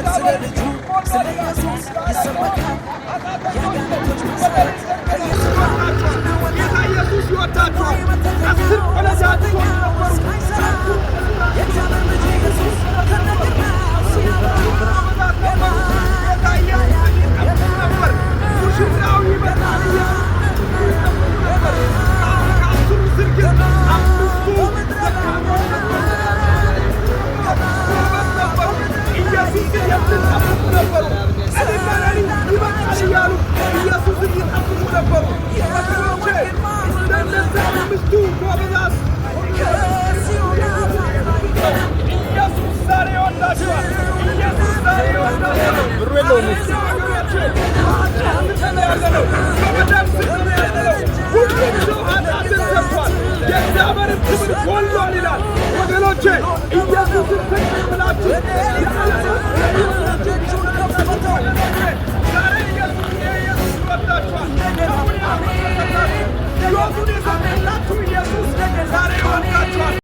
ስለ ልጁ ስለ ኢየሱስ ይሰበካል። የአጋንንቶች መሰረት ከኢየሱስ ጌታ ኢየሱስ ይወዳችኋል። 10 ቆነጃጅቶች ነበሩ። የእግዚአብሔር ልጅ ኢየሱስ ከነግርማው ሲያበራ ጌታ ኢየሱስ ይጠብቅ ነበር። ሙሽራው ይመጣል እያሉ ነበር። ከአስሩ ስርግት 5ቱ ደካሞች ነበሩ። ኢየሱስን የሚጠብቁ ነበሩ። ቀንና ሌሊት ይመጣል እያሉ ኢየሱስን ይጠብቁ ነበሩ። ወገኖቼ እንደነዚያ 5ቱ ጎበዛዝ ኢየሱስ ዛሬ ይወዳችኋል። ኢየሱስ ዛሬ ይወዳችኋል። ብሩ የለውም ያለነው በመዳን ስር ያለነው ሁሉም ሰው ኃጢአትን ሰርቷል፣ የእግዚአብሔርን ክብር ጎድሏል ይላል። ወገኖቼ ኢየሱስን ተቀብላችሁ